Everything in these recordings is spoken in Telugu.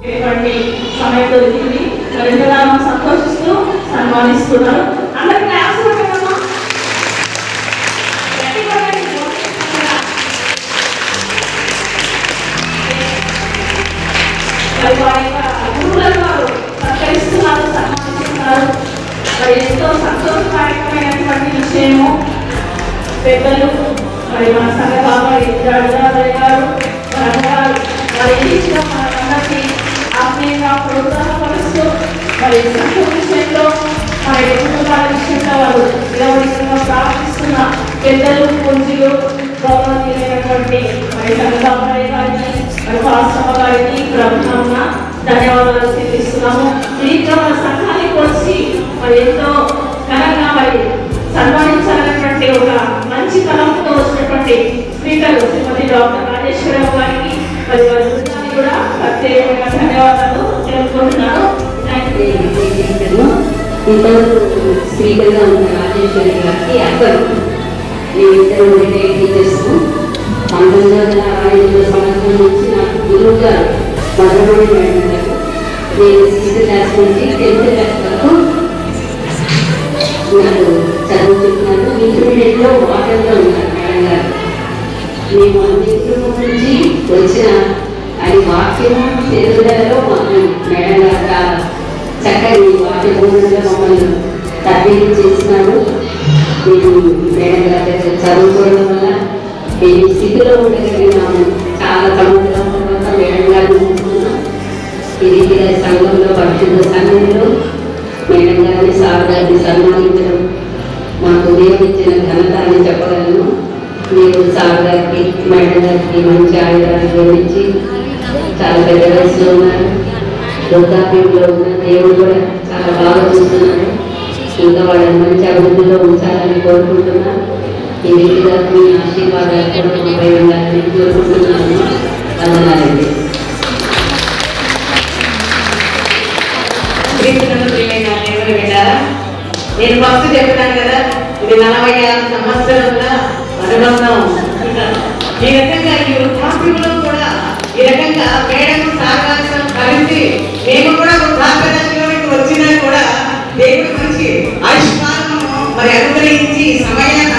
సమయం దొరికింది. ఎంతగానో సంతోషిస్తూ సన్మానిస్తున్నారు. అందరికీ గురువులను వారు సత్కరిస్తున్నారు, సన్మానిస్తున్నారు. మరి ఎంతో సంతోషదాయకమైనటువంటి విషయము. పెద్దలు మరి మన సంఘ బాబాయ్ గారు మరి ఇచ్చిన మనందరికీ ఆత్మీయంగా ప్రోత్సాహపరుస్తూ మరి సంఘ విషయంలో మరి కుటుంబాల విషయంలో వారు నిలబడిగా ప్రార్థిస్తున్న పెద్దలు పూజలు గౌరవనీయులైనటువంటి మరి సంఘ బాబాయ్ గారిని మరి పాస్టమ్మ గారికి ప్రభుత్వంగా ధన్యవాదాలు చెల్లిస్తున్నాము. దీంట్లో మన సంఘానికి వచ్చి మరి ఎంతో ఘనంగా మరి సన్మానించాలన్నటువంటి ఒక మంచి తలంపుతో వచ్చినటువంటి స్పీకర్ శ్రీమతి డాక్టర్ రాజేశ్వరరావు గారికి మరి వారి బృందానికి కూడా ప్రత్యేకంగా ధన్యవాదాలు తెలుపుకుంటున్నాను. స్పీకర్గా ఉన్న రాజేశ్వరి గారికి అక్కరు మేమిద్దరు రిటైర్డ్ టీచర్స్. 1965 సంవత్సరం నుంచి నాకు గురువు గారు మధురమణి మేడం గారు. నేను 6th క్లాస్ నుంచి 10th క్లాస్ వరకు నాకు చదువుతున్నాను. ఇంటర్మీడియట్లో వాటర్లో ఉన్నారు మేడం గారు. మేము అన్నింటి నుంచి వచ్చిన అది వాక్యము తెలుగులలో మేడం గారు చాలా చక్కని వాక్య బోధనగా మమ్మల్ని తరబేతి చేస్తున్నాడు. మేము మేడం గారి దగ్గర చదువుకోవడం వల్ల మేము స్థితిలో ఉండగలిగినాము. చాలా సంవత్సరాల తర్వాత మేడం గారు చూస్తున్నాం. ఈ రీతిగా సంఘంలో పరిశుద్ధ సంఘంలో మేడం గారిని సార్ గారిని సన్మానించడం మాకు దేవుడిచ్చిన ఘనత అని చెప్పగలను. మీరు సార్ గారికి మేడం గారికి మంచి ఆయుధాలు జోడించి చాలా పెద్ద వయసులో ఉన్నారు. వృద్ధాప్యంలో ఉన్న దేవుడు కూడా చాలా బాగా చూస్తున్నాడు. ఇంకా వాళ్ళని మంచి అభివృద్ధిలో ఉంచాలని కోరుకుంటున్నాను. ఈ రీతిగా మీ ఆశీర్వాదాలు కూడా మాపై ఉండాలని కోరుకుంటున్నాను. వందనాలండి. నేను ఫస్ట్ చెప్తాను కదా, ఇది 46 సంవత్సరాల అనుబంధం. ఈ రకంగా ఈ వృద్ధాప్యంలో కూడా ఈ రకంగా మేడం సాగాసం కలిసి మేము కూడా వృద్ధాప్యంలోకి వచ్చినా కూడా దేవుడు మంచి ఆయుష్కాలను మరి అనుగ్రహించి సమయాన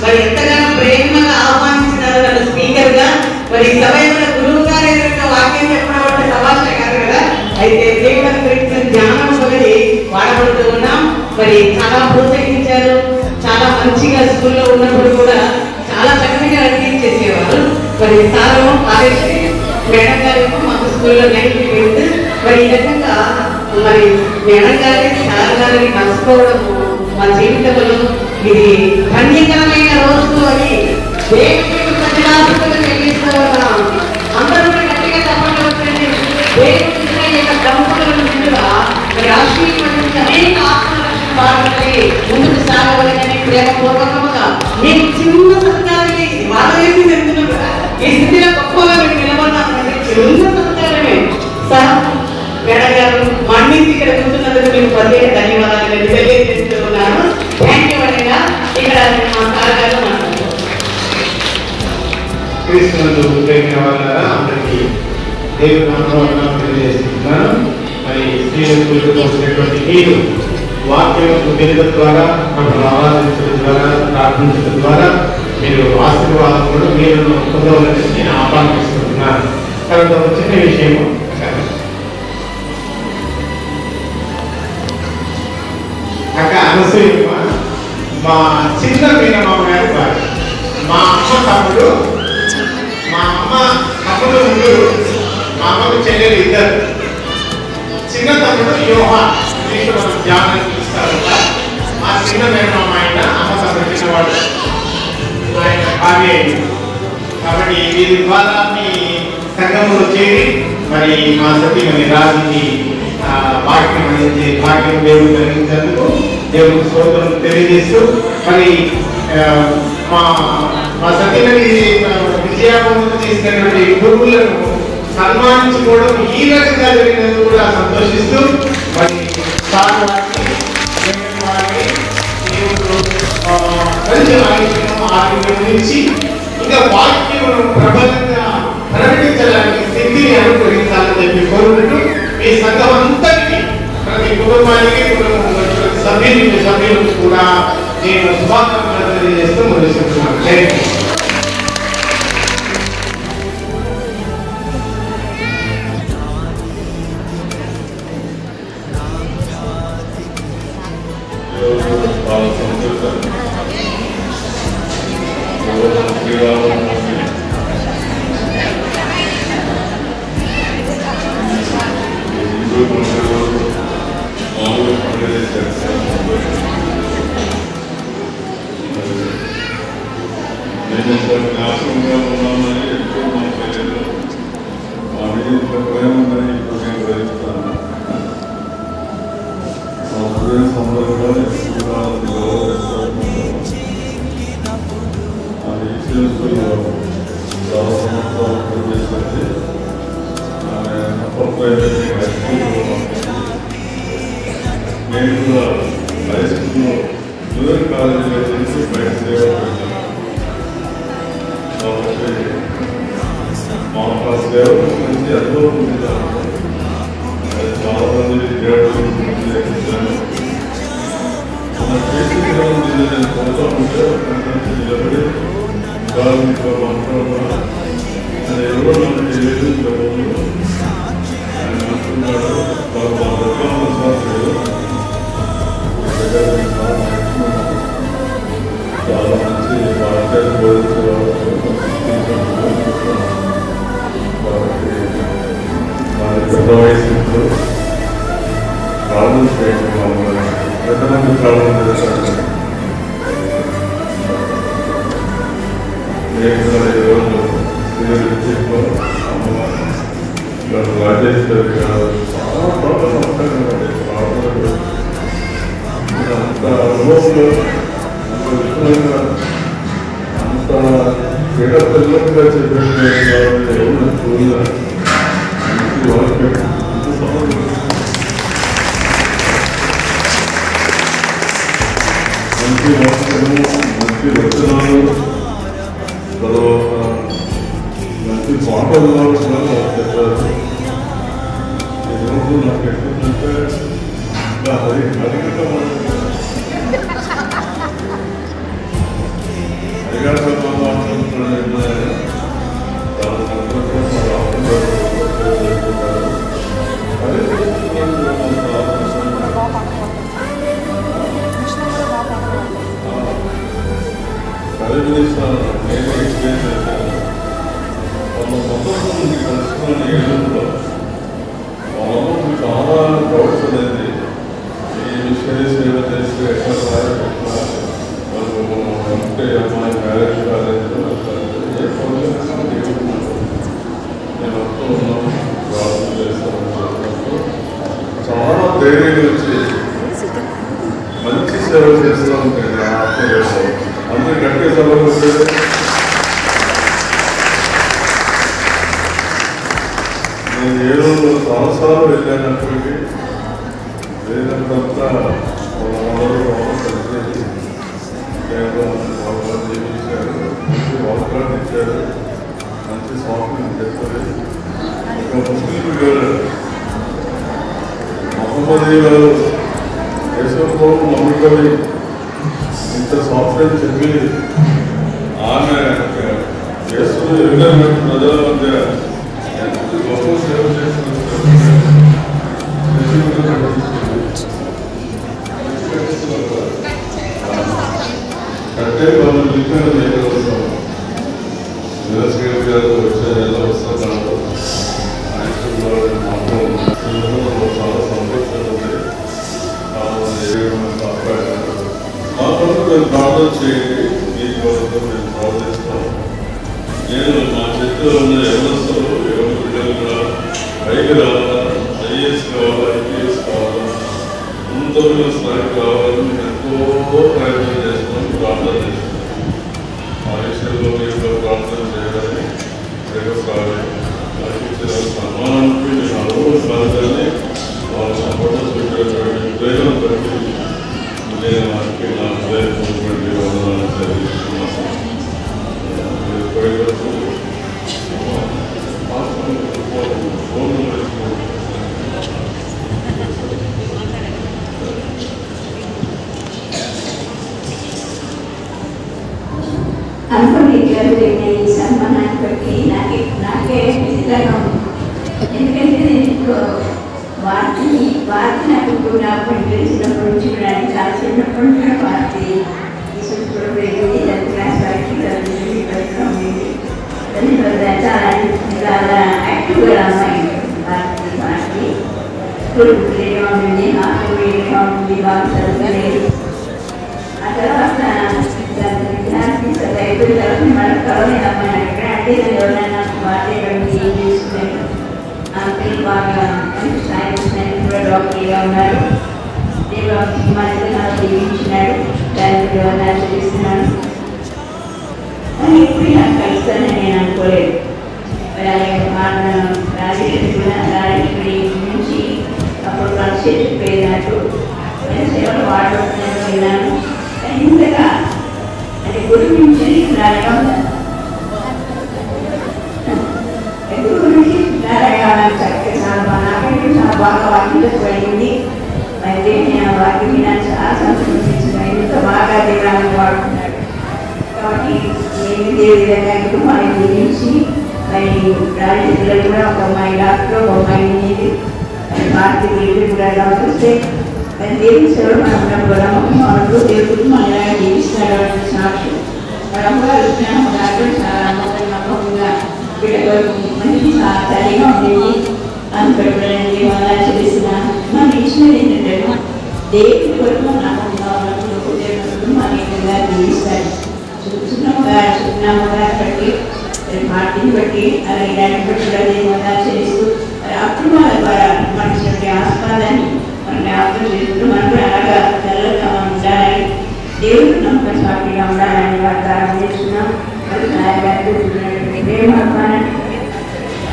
మరి ఎంతగానో ప్రేమగా ఆహ్వానించినారు నన్ను స్పీకర్ గా. మరి సమయంలో గురువు గారు ఎదురుగా వాక్యం చెప్పడం అంటే సభాష కాదు కదా. అయితే దేవుడు అనుగ్రహించిన జ్ఞానం ఒకటి వాడబడుతూ ఉన్నాం. మరి చాలా ప్రోత్సహించారు. చాలా మంచిగా స్కూల్లో ఉన్నప్పుడు కూడా చాలా చక్కగా చేసేవారు. మరి సారు కాలేజీ మేడం గారు మాకు స్కూల్లో 98. మరి ఈ రకంగా మరి మేడం గారిని సార్ గారిని కలుసుకోవడము మా జీవితంలో ఇది ధన్యకరమైన రోజు అని దేవుడికి ప్రజలాభిషేకం చెల్లిస్తూ ఉన్నాం. అందరూ గట్టిగా తప్పకుండా దేవుడి యొక్క దంపతులను ముందుగా మరి ఆశీర్వదించి అనేక ఆత్మరక్షణ బాధపడి ముందుకు సాగవలనని ప్రేమపూర్వకముగా నేను చిన్న సత్కారమే వాళ్ళ వేసి చెప్తున్నాను కదా. ఈ స్థితిలో గొప్పగా మీరు నిలబడినామంటే చిన్న సత్కారమే. సార్ మేడం గారు మన్నించి ఇక్కడ కూర్చున్నందుకు మీకు ప్రత్యేక ధన్యవాదాలు తెలియజేస్తూ ఉన్నాను. థ్యాంక్ యూ అడిగా. ఇక్కడ మా సార్ గారు మాట్లాడుతున్నారు. అందరికీ దేవుని నామమున తెలియజేస్తున్నాను. మరి స్త్రీలకు వచ్చినటువంటి మీరు వాక్యం తెలియడం ద్వారా మనం ఆరాధించడం ద్వారా ప్రార్థించడం ద్వారా మీరు ఆశీర్వాదం కూడా మీరు పొందవాలని నేను ఆహ్వానిస్తున్నాను. తర్వాత వచ్చిన విషయము అక్క అనసూయ మా చిన్న మేనమామ గారి భార్య. మా అమ్మ తమ్ముడు, మా అమ్మ తమ్ముడు ముగ్గురు, మా అమ్మకు చెల్లెలు 2. చిన్న తమ్ముడు యోహాన్, మనం ధ్యానం చూస్తారు. మా చిన్న మేనమామ ఆయన, అమ్మ తమ్ముడు చిన్నవాడు ఆయన భార్య. కాబట్టి వీరి ద్వారా మీ సంఘంలో చేరి మరి మా సతీ మరి రాజుని వాక్యం అనేది భాగ్యం దేవుడు కలిగించేందుకు దేవుడికి స్తోత్రం తెలియజేస్తూ మరి మా సతీమణి విజయాపంతో చేసినటువంటి గురువులను సన్మానించుకోవడం ఈ రకంగా జరిగినందుకు కూడా సంతోషిస్తూ మరి మంచి ఆరోగ్యం నుంచి ఇంకా వాక్యం ప్రబలంగా ప్రకటించడానికి స్థితిని అనుగ్రహించాలని చెప్పి కోరుకుంటూ ప్రతి కుటుంబానికి ప్రతి సభ్యులకు కూడా నేను శుభాకాంక్షలు తెలియజేస్తూ ముగిస్తున్నాను. Thank you. గారు ఈ సన్మానాన్ని బట్టి నాకే విచిత్రంగా ఉంది. ఎందుకంటే నేను ఇప్పుడు వార్త నాకు నాకు తెలిసినప్పటి నుంచి కూడా చాలా చిన్నప్పటి నుంచి వార్త తీసుకుంటూ వెళ్ళి 10th క్లాస్ వరకు చాలా యాక్టివ్గా అమ్మాయి వార్త స్కూల్ ఉంటుంది, హాస్టల్ ఉంటుంది, బాగా చదువుకోలేదు. ఆ తర్వాత అయిపోయిన తర్వాత మనం కరోనా అమ్మాయి అక్కడ అంటే నేను ఎవరైనా వార్త ఏం చేసుకున్నాను. పిల్లలు బాగా మంచి స్థాయి వచ్చినాయి, కూడా డాక్టర్గా ఉన్నారు. దేవుడు మనకి నాకు దీవించినాడు, దానికి నాకు చూపిస్తున్నాను. కానీ ఇప్పుడు నాకు కలుస్తానని నేను అనుకోలేదు. రాజేశ్వరి కూడా రాజేశ్వరి నుంచి అప్పుడు కలిసి పోయినట్టు నేను సేవలు వాడుతున్నాను వెళ్ళాను. కానీ ఇంతగా అంటే గురి నుంచి రాగా గురు నుంచి రాగా నాకంటే చాలా బాగా వాక్యంలోకి పడింది. అయితే నేను వాక్యం నాకు చాలా సంతోషించిన ఇంత బాగా దేవాలను వాడుతున్నాడు. కాబట్టి నేను ఇదే విధంగా కుటుంబాన్ని గురించి మరి రాజకీయాలు కూడా ఒక అమ్మాయి డాక్టర్, ఒక అమ్మాయి ఇంజనీర్, భారతీయ గురించి కూడా డాక్టర్ వస్తే మరి దేవుని సేవలు మనం కూడా మనకు దేవుడు మన ఇలాగ జీవిస్తాడు అంటే సాక్షి. మరి అమ్మగారు డాక్టర్ చాలా నమ్మకంగా బిడ్డలకు మంచి తల్లిగా ఉండేది. అనుపెట్టడానికి అలా చేసిన మనం ఇచ్చినది ఏంటంటే దేవుడి కొరకు నమ్మకంగా ఉన్నప్పుడు దేవుడు కుటుంబాన్ని జీవిస్తాడు. చిన్నమ్మగా బట్టి పార్టీని బట్టి అలాగే దాన్ని బట్టి అదేవిధంగా చేస్తూ అక్రమాల ద్వారా మనకి ఆస్వాదాన్ని మనకి అర్థం చేస్తూ మనం కూడా అలాగా తెల్లగా ఉండాలని దేవుడు నమ్మకం సాక్షిగా ఉండాలని వాగ్దానం చేస్తున్నాం. మరి నాయగారు ప్రేమాన్ని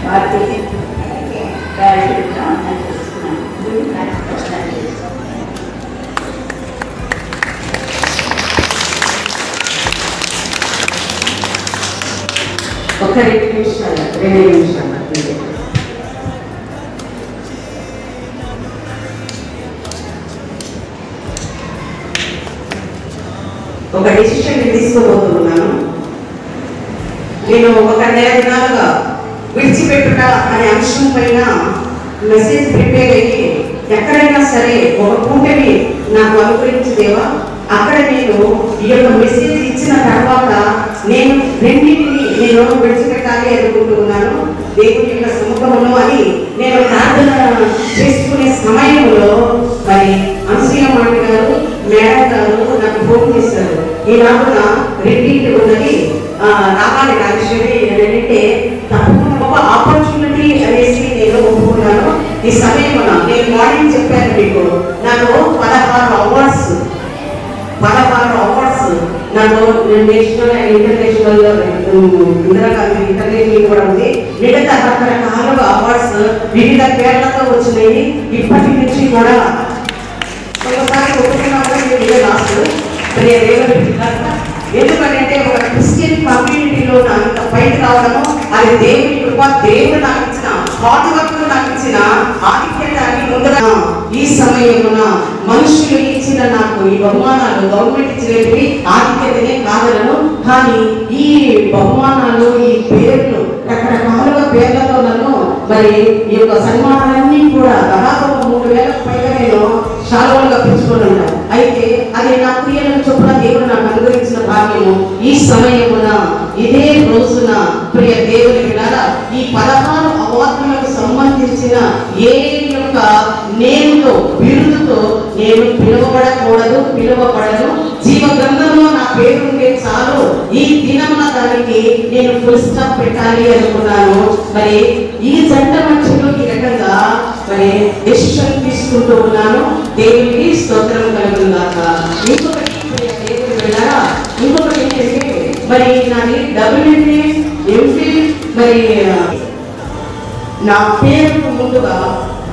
పార్టీ చేస్తున్నాం. ఒక 2 నిమిషాలు ఒక డిసిషన్ తీసుకోబోతున్నాను. నేను ఒక 4 దినాలుగా విడిచిపెట్టుట అనే అంశం పైన మెసేజ్ ప్రిపేర్ అయ్యి ఎక్కడైనా సరే ఒక కూటమి నాకు అనుగ్రహించదేవా, అక్కడ నేను ఈ యొక్క మెసేజ్ ఇచ్చిన తర్వాత నేను రెండింటిని నేను విడిచిపెట్టాలి అనుకుంటున్నాను. దేవుని యొక్క సముఖంలో అని నేను ప్రార్థన చేసుకునే సమయంలో మరి అనసూయమ్మ గారు, మేడం గారు నాకు ఫోన్ చేశారు. ఈ నాకున రెండింటి ఉన్నది రావాలి రాజేశ్వరి రెండింటే తప్పకుండా ఒక ఆపర్చునిటీ అనేసి నేను ఒప్పుకున్నాను. ఈ సమయంలో నేను మార్నింగ్ చెప్పాను మీకు నాకు 16 అవార్డ్స్ నాకు national and international Indira Gandhi international కూడా ఉంది. మిగతా రకరకాలుగా అవార్డ్స్ వివిధ పేర్లతో వచ్చినాయి. ఇప్పటి నుంచి కూడా ఒకసారి ఒప్పుకున్నామని లాస్ట్ ఎందుకంటే ఒక క్రిస్టియన్ కమ్యూనిటీలో అంత బయట రావడము అది దేవుని కృప. దేవుడు నాకు ఇచ్చిన హార్డ్ వర్క్ నాకు ఇచ్చిన ఆధిక్యతని ముందుగా ఈ సమయంలో మనుషులు ఇచ్చిన నాకు ఈ బహుమానాలు గవర్నమెంట్ ఇచ్చినవి ఆధిక్యతనే కాదలను. కానీ ఈ బహుమానాలు ఈ పేర్లు రకరకాలుగా పేర్లతో నన్ను మరి ఈ యొక్క సన్మానాలన్నీ కూడా దాదాపు 3000కు పైగా నేను శాలువాలుగా పెంచుకొని ఉన్నాను. అయితే అది నా క్రియలను చొప్పున దేవుడు నాకు అనుగ్రహించిన భాగ్యము. ఈ సమయమున ఇదే రోజున ప్రియ దేవుని వినారా ఈ 16 అవార్డులకు సంబంధించిన ఏ యొక్క నేముతో బిరుదుతో నేను పిలువబడను. జీవ గ్రంథంలో నా పేరు ఉంటే చాలు. ఈ దినమున దానికి నేను ఫుల్ స్టాప్ పెట్టాలి అనుకున్నాను. మరి ఈ జంట మధ్యలో ఈ రకంగా మరి డెసిషన్ తీసుకుంటూ ఉన్నాను. దేవునికి స్తోత్రం కలుగునుగాక. ఇంకొకటి దేవుని వినారా ఇంకొకటి ఏంటంటే మరి నాది WNA MPhil మరి నా పేరుకు ముందుగా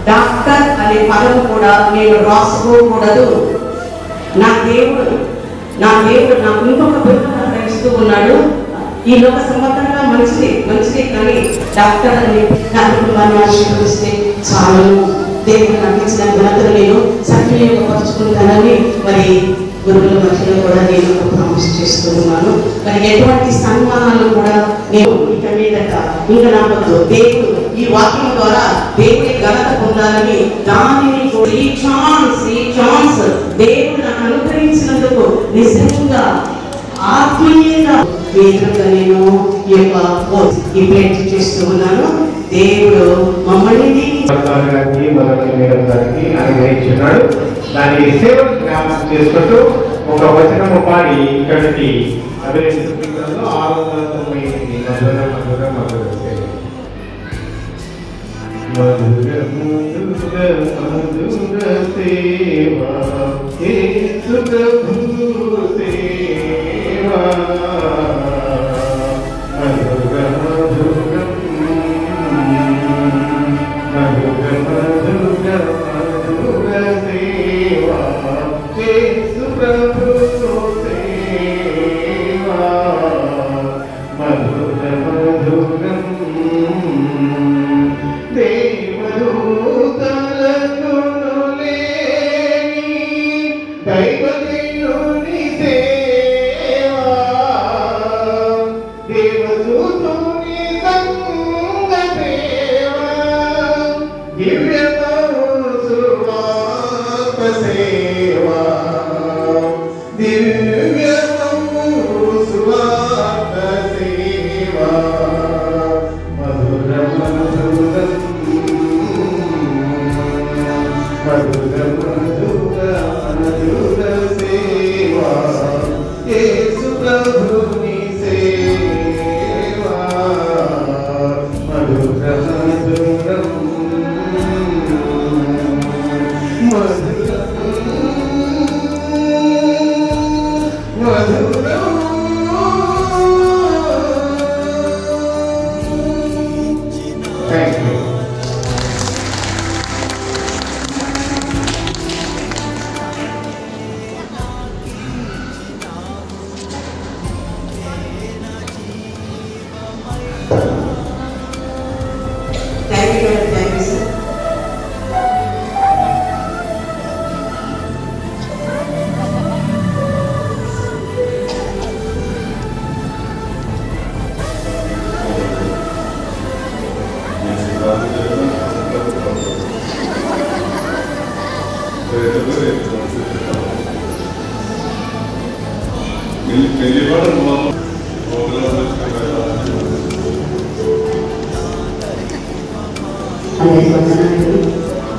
డాక్టర్ అనే పదం కూడా నేను రాసుకోకూడదు. నా దేవుడు నాకు ఇంకొక పేరు ఇస్తూ ఉన్నాడు. ఈ లోక సంబంధంగా మంచిది కానీ డాక్టర్ అని నా కుటుంబాన్ని ఆశీర్వదిస్తే చాలు. దేవుడు నాకు ఇచ్చిన ఘనతను నేను సద్వినియోగపరుచుకుంటానని మరి గురువుల మధ్యలో కూడా నేను ప్రామిస్ చేస్తూ ఉన్నాను. మరి ఎటువంటి సన్మానాలు కూడా నేను ఇక మీదట ఇంకా నమ్మద్దు. దేవుడు ఈ వాక్యం ద్వారా దేవుడి ఘనత పొందాలని దానిని ఈ ఛాన్స్ దేవుడు నాకు అనుగ్రహించినందుకు నిజంగా ఆత్మీయంగా వేదికగా నేను ఈ యొక్క ఇంప్లిమెంట్ చేస్తూ ఉన్నాను. దేవుడు మమ్మల్ని అనుగ్రహించున్నాడు. దాని సేవ జ్ఞాపకం చేసుకుంటూ ఒక వచనము పాడి ఇక్కడికి అభివృద్ధి 698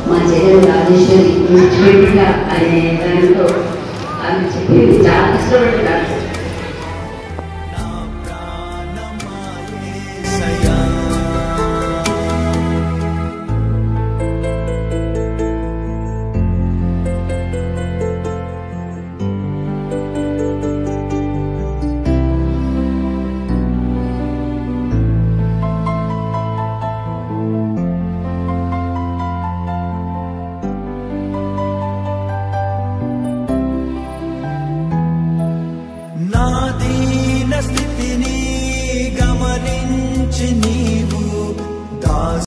మా చెల్లెలు రాజేశ్వరి అనే దాంట్లో ఆమె చెప్పి చాలా కష్టపడ్డారు.